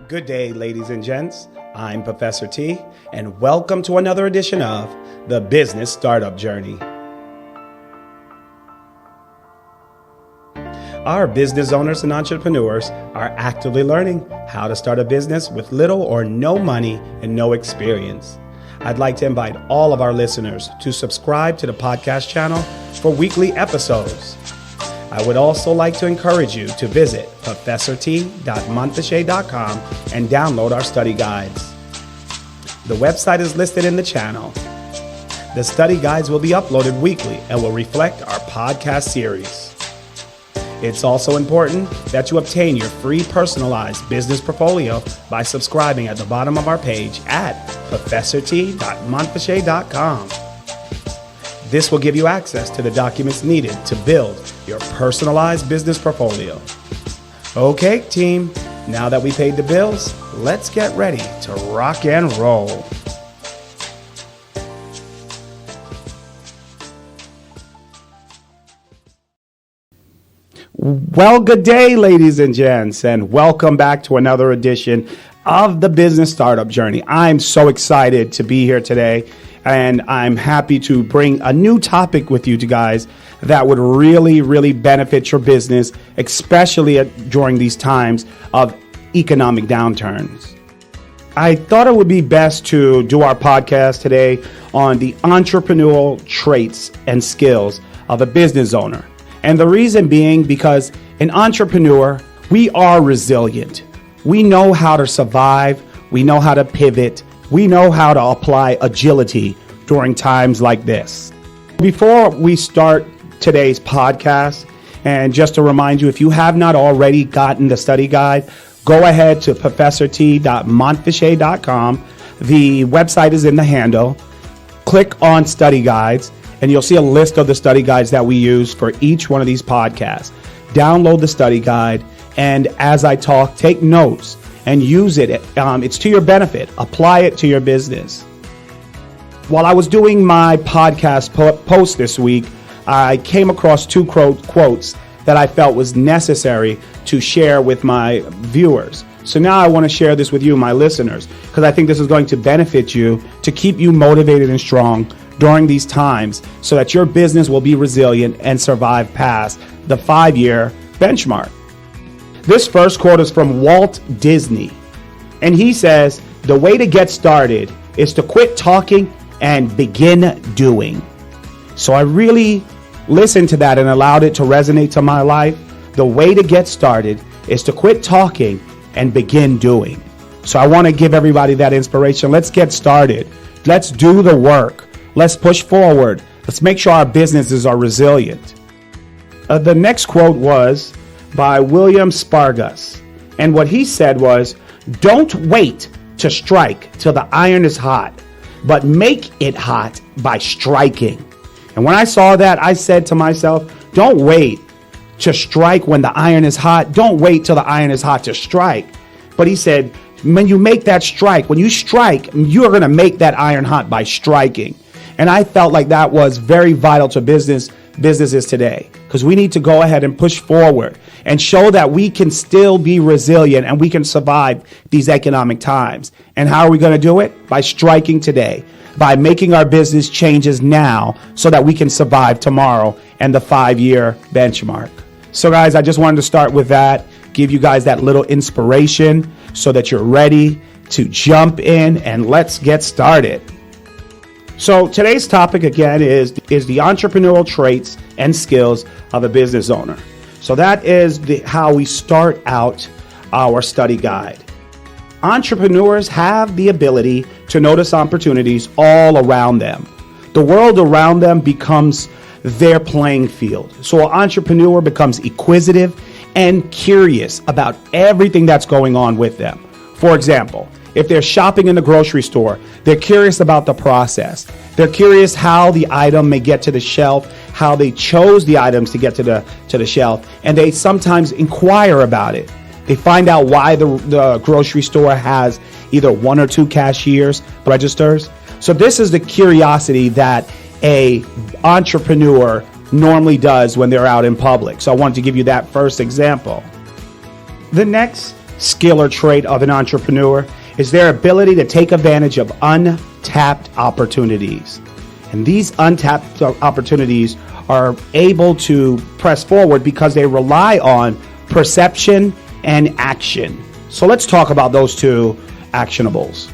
Good day, ladies and gents. I'm Professor T, and welcome to another edition of the Business Startup Journey. Our business owners and entrepreneurs are actively learning how to start a business with little or no money and no experience. I'd like to invite all of our listeners to subscribe to the podcast channel for weekly episodes. I would also like to encourage you to visit professorT.montfichet.com and download our study guides. The website is listed in the channel. The study guides will be uploaded weekly and will reflect our podcast series. It's also important that you obtain your free personalized business portfolio by subscribing at the bottom of our page at professorT.montfichet.com. This will give you access to the documents needed to build your personalized business portfolio. Okay, team, now that we paid the bills, let's get ready to rock and roll. Well, good day, ladies and gents, and welcome back to another edition of the Business Startup Journey. I'm so excited to be here today, and I'm happy to bring a new topic with you guys that would really benefit your business, especially during these times of economic downturns. I thought it would be best to do our podcast today on the entrepreneurial traits and skills of a business owner. And the reason being because an entrepreneur, we are resilient. We know how to survive. We know how to pivot. We know how to apply agility during times like this. Before we start today's podcast, and just to remind you, if you have not already gotten the study guide, go ahead to professorT.montfichet.com. The website is in the handle. Click on study guides, and you'll see a list of the study guides that we use for each one of these podcasts. Download the study guide, and as I talk, take notes and use it. It's to your benefit. Apply it to your business. While I was doing my podcast post this week, I came across two quotes that I felt was necessary to share with my viewers. So now I want to share this with you, my listeners, because I think this is going to benefit you to keep you motivated and strong during these times so that your business will be resilient and survive past the 5-year benchmark. This first quote is from Walt Disney, and he says, "The way to get started is to quit talking and begin doing." So I really listened to that and allowed it to resonate to my life. The way to get started is to quit talking and begin doing. So I want to give everybody that inspiration. Let's get started. Let's do the work. Let's push forward. Let's make sure our businesses are resilient. The next quote was by William Spargus. And what he said was, "Don't wait to strike till the iron is hot, but make it hot by striking." And when I saw that, I said to myself, don't wait to strike when the iron is hot. Don't wait till the iron is hot to strike. But he said, when you make that strike, when you strike, you're going to make that iron hot by striking. And I felt like that was very vital to businesses today, because we need to go ahead and push forward and show that we can still be resilient and we can survive these economic times. And how are we going to do it? By striking today, by making our business changes now so that we can survive tomorrow and the 5-year benchmark. So guys, I just wanted to start with that, give you guys that little inspiration so that you're ready to jump in, and let's get started. So today's topic again is the entrepreneurial traits and skills of a business owner. So that is how we start out our study guide. Entrepreneurs have the ability to notice opportunities all around them. The world around them becomes their playing field. So an entrepreneur becomes inquisitive and curious about everything that's going on with them. For example, if they're shopping in the grocery store, they're curious about the process. They're curious how the item may get to the shelf, how they chose the items to get to the shelf, and they sometimes inquire about it. They find out why the grocery store has either 1 or 2 cashiers, registers. So this is the curiosity that a entrepreneur normally does when they're out in public. So I wanted to give you that first example. The next skill or trait of an entrepreneur is their ability to take advantage of untapped opportunities. And these untapped opportunities are able to press forward because they rely on perception and action. So let's talk about those two actionables.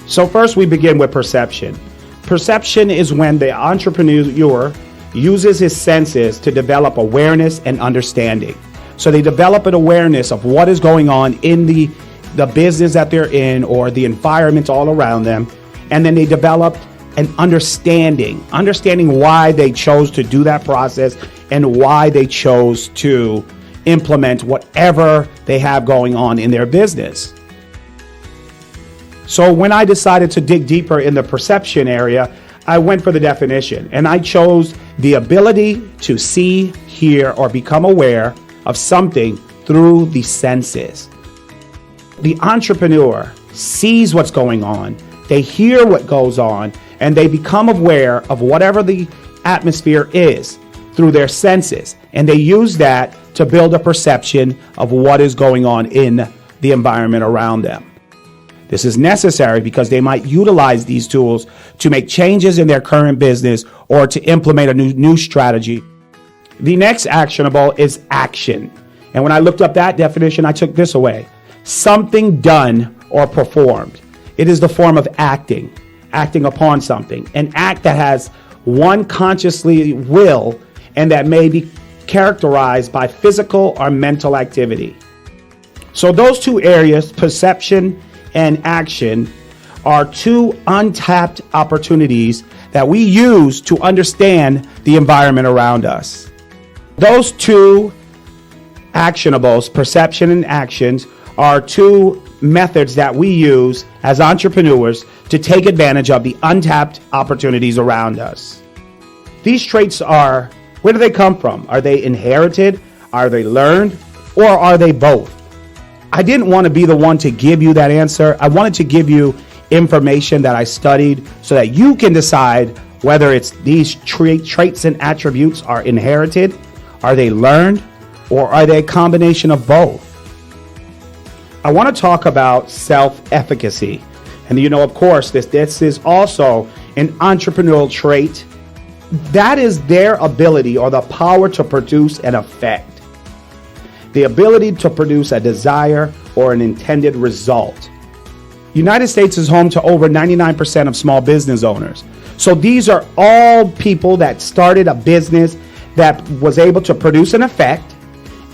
So first we begin with perception. Perception is when the entrepreneur uses his senses to develop awareness and understanding. So they develop an awareness of what is going on in the business that they're in or the environment all around them. And then they develop an understanding why they chose to do that process and why they chose to implement whatever they have going on in their business. So when I decided to dig deeper in the perception area, I went for the definition and I chose the ability to see, hear, or become aware of something through the senses. The entrepreneur sees what's going on, they hear what goes on, and they become aware of whatever the atmosphere is through their senses. And they use that to build a perception of what is going on in the environment around them. This is necessary because they might utilize these tools to make changes in their current business or to implement a new strategy. The next actionable is action. And when I looked up that definition, I took this away. Something done or performed. It is the form of acting upon something. An act that has one consciously will and that may be characterized by physical or mental activity. So those two areas, perception and action, are two untapped opportunities that we use to understand the environment around us. Those two actionables, perception and actions, are two methods that we use as entrepreneurs to take advantage of the untapped opportunities around us. These traits are, where do they come from? Are they inherited? Are they learned? Or are they both? I didn't want to be the one to give you that answer. I wanted to give you information that I studied so that you can decide whether it's these traits and attributes are inherited, are they learned, or are they a combination of both? I want to talk about self-efficacy. And of course, this is also an entrepreneurial trait. That is their ability or the power to produce an effect. The ability to produce a desire or an intended result. United States is home to over 99% of small business owners. So these are all people that started a business that was able to produce an effect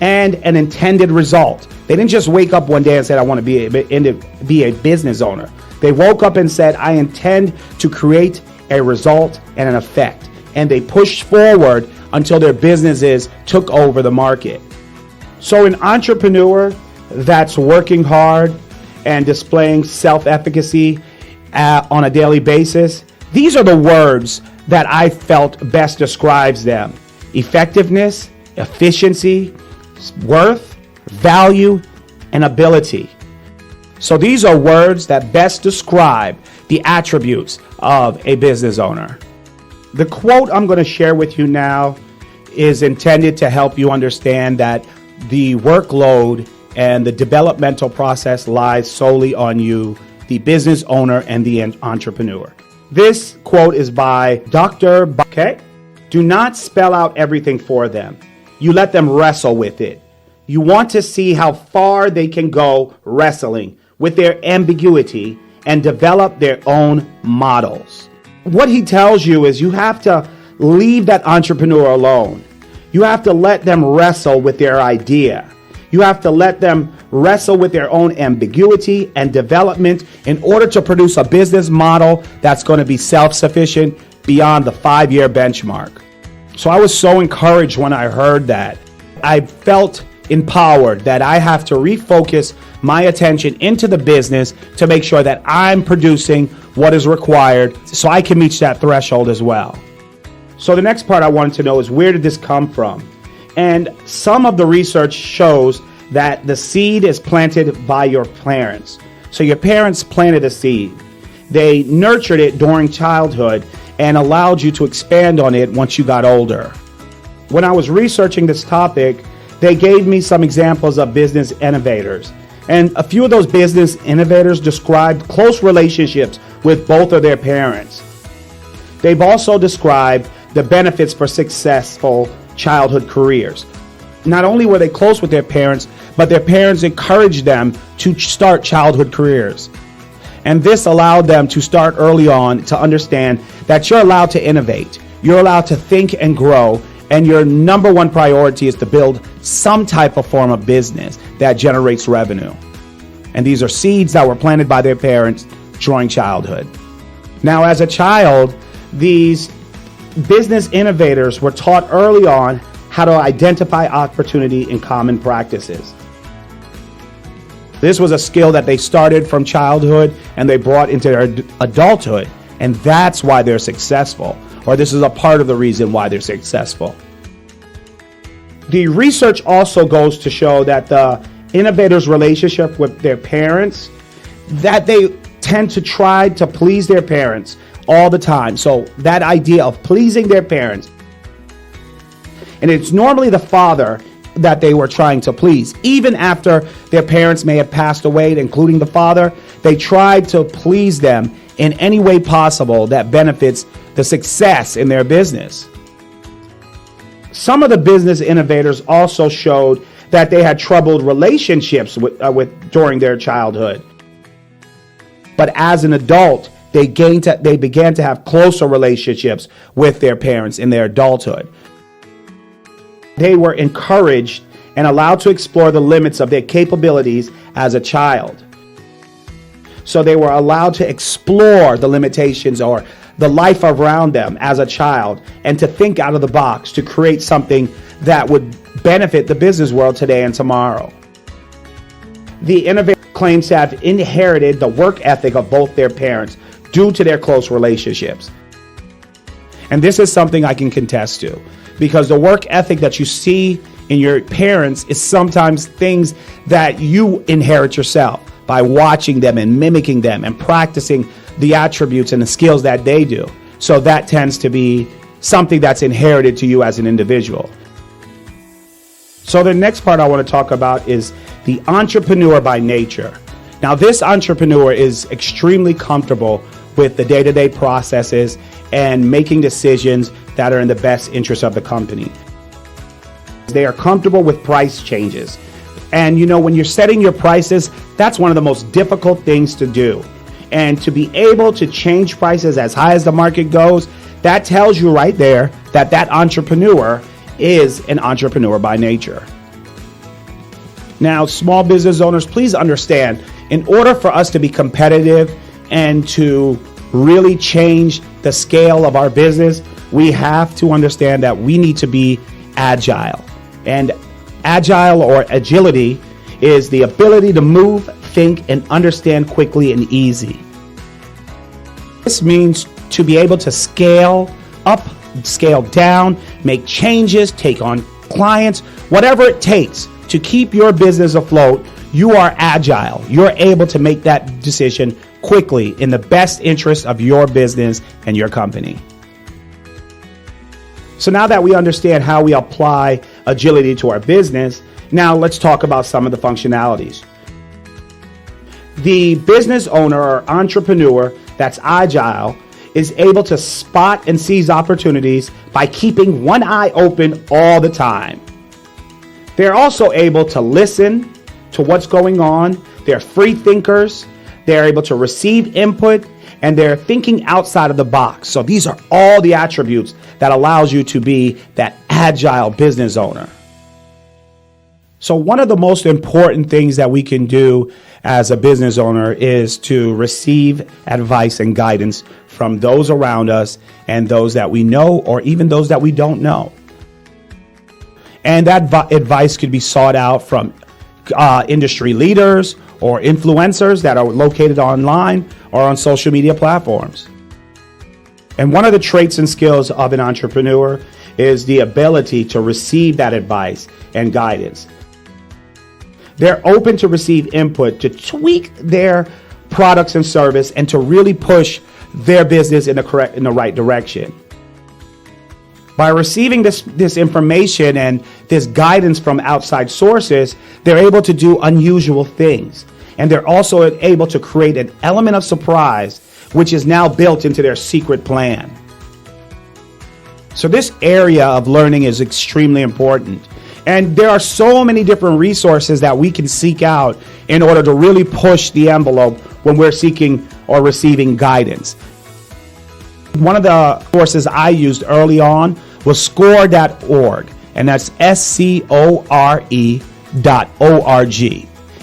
and an intended result. They didn't just wake up one day and said, I want to be a business owner. They woke up and said, I intend to create a result and an effect. And they pushed forward until their businesses took over the market. So an entrepreneur that's working hard and displaying self-efficacy on a daily basis, these are the words that I felt best describes them. Effectiveness, efficiency, worth, value, and ability. So these are words that best describe the attributes of a business owner. The quote I'm going to share with you now is intended to help you understand that the workload and the developmental process lies solely on you, the business owner and the entrepreneur. This quote is by Dr. Montfichet. Do not spell out everything for them. You let them wrestle with it. You want to see how far they can go wrestling with their ambiguity and develop their own models. What he tells you is you have to leave that entrepreneur alone. You have to let them wrestle with their idea. You have to let them wrestle with their own ambiguity and development in order to produce a business model that's going to be self-sufficient beyond the 5-year benchmark. So I was so encouraged when I heard that. I felt empowered that I have to refocus my attention into the business to make sure that I'm producing what is required so I can reach that threshold as well. So the next part I wanted to know is, where did this come from? And some of the research shows that the seed is planted by your parents. So your parents planted a seed. They nurtured it during childhood and allowed you to expand on it once you got older. When I was researching this topic, they gave me some examples of business innovators. And a few of those business innovators described close relationships with both of their parents. They've also described the benefits for successful childhood careers. Not only were they close with their parents, but their parents encouraged them to start childhood careers. And this allowed them to start early on to understand that you're allowed to innovate, you're allowed to think and grow, and your number one priority is to build some type of form of business that generates revenue. And these are seeds that were planted by their parents during childhood. Now, as a child, these business innovators were taught early on how to identify opportunity in common practices. This was a skill that they started from childhood and they brought into their adulthood, and that's why they're successful, or this is a part of the reason why they're successful. The research also goes to show that the innovators' relationship with their parents, that they tend to try to please their parents all the time. So that idea of pleasing their parents, and it's normally the father that they were trying to please. Even after their parents may have passed away, including the father, they tried to please them in any way possible that benefits the success in their business. Some of the business innovators also showed that they had troubled relationships with during their childhood. But as an adult, they began to have closer relationships with their parents in their adulthood. They were encouraged and allowed to explore the limits of their capabilities as a child. So they were allowed to explore the limitations or the life around them as a child and to think out of the box to create something that would benefit the business world today and tomorrow. The innovator claims to have inherited the work ethic of both their parents due to their close relationships. And this is something I can contest to, because the work ethic that you see in your parents is sometimes things that you inherit yourself by watching them and mimicking them and practicing the attributes and the skills that they do. So that tends to be something that's inherited to you as an individual. So the next part I want to talk about is the entrepreneur by nature. Now, this entrepreneur is extremely comfortable with the day-to-day processes and making decisions that are in the best interest of the company. They are comfortable with price changes. And you know, when you're setting your prices, that's one of the most difficult things to do. And to be able to change prices as high as the market goes, that tells you right there that that entrepreneur is an entrepreneur by nature. Now, small business owners, please understand, in order for us to be competitive and to really change the scale of our business, we have to understand that we need to be agile. And agile or agility is the ability to move, think, and understand quickly and easy. This means to be able to scale up, scale down, make changes, take on clients, whatever it takes to keep your business afloat. You are agile. You're able to make that decision quickly in the best interest of your business and your company. So now that we understand how we apply agility to our business, now let's talk about some of the functionalities. The business owner or entrepreneur that's agile is able to spot and seize opportunities by keeping one eye open all the time. They're also able to listen to what's going on. They're free thinkers. They're able to receive input, and they're thinking outside of the box. So these are all the attributes that allows you to be that agile business owner. So one of the most important things that we can do as a business owner is to receive advice and guidance from those around us and those that we know or even those that we don't know. And that advice could be sought out from industry leaders or influencers that are located online or on social media platforms. And one of the traits and skills of an entrepreneur is the ability to receive that advice and guidance. They're open to receive input, to tweak their products and service, and to really push their business in the right direction. By receiving this information and this guidance from outside sources, they're able to do unusual things. And they're also able to create an element of surprise, which is now built into their secret plan. So this area of learning is extremely important. And there are so many different resources that we can seek out in order to really push the envelope when we're seeking or receiving guidance. One of the courses I used early on was score.org, and that's SCORE.org.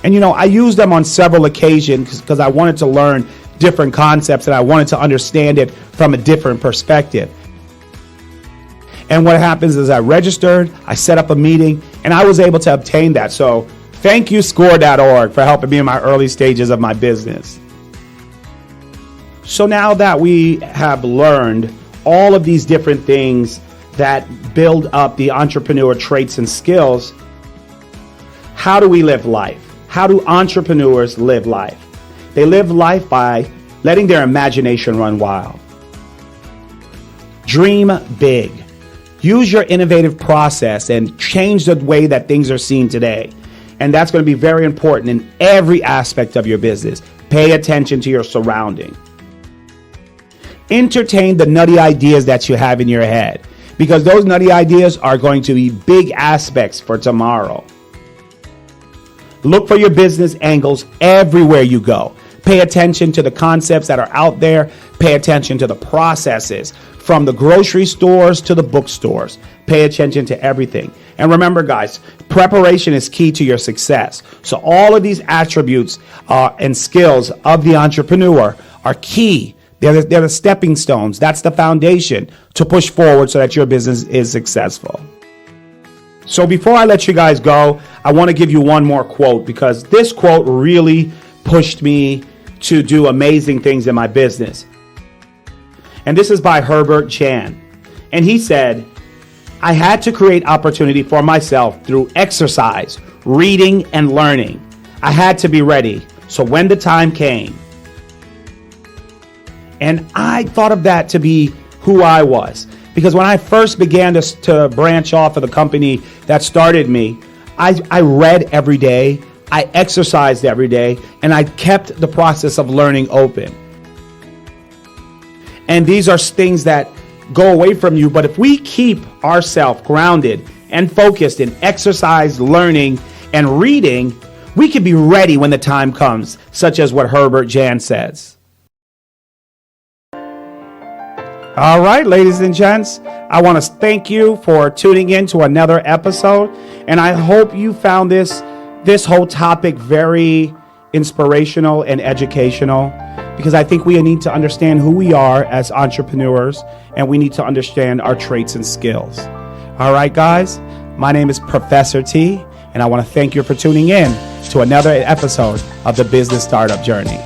And I used them on several occasions because I wanted to learn different concepts and I wanted to understand it from a different perspective. And what happens is I registered, I set up a meeting, and I was able to obtain that. So thank you, score.org, for helping me in my early stages of my business. So now that we have learned all of these different things that build up the entrepreneur traits and skills, how do we live life? How do entrepreneurs live life? They live life by letting their imagination run wild. Dream big. Use your innovative process and change the way that things are seen today. And that's going to be very important in every aspect of your business. Pay attention to your surrounding. Entertain the nutty ideas that you have in your head, because those nutty ideas are going to be big aspects for tomorrow. Look for your business angles everywhere you go. Pay attention to the concepts that are out there. Pay attention to the processes, from the grocery stores to the bookstores. Pay attention to everything. And remember, guys, preparation is key to your success. So all of these attributes and skills of the entrepreneur are key. They're the stepping stones. That's the foundation to push forward so that your business is successful. So before I let you guys go, I want to give you one more quote, because this quote really pushed me to do amazing things in my business. And this is by Herbert Chan. And he said, "I had to create opportunity for myself through exercise, reading, and learning. I had to be ready. So when the time came." And I thought of that to be who I was. Because when I first began to branch off of the company that started me, I read every day, I exercised every day, and I kept the process of learning open. And these are things that go away from you. But if we keep ourselves grounded and focused in exercise, learning, and reading, we can be ready when the time comes, such as what Herbert Chan says. All right, ladies and gents, I want to thank you for tuning in to another episode. And I hope you found this whole topic very inspirational and educational, because I think we need to understand who we are as entrepreneurs, and we need to understand our traits and skills. All right, guys, my name is Professor T, and I want to thank you for tuning in to another episode of the Business Startup Journey.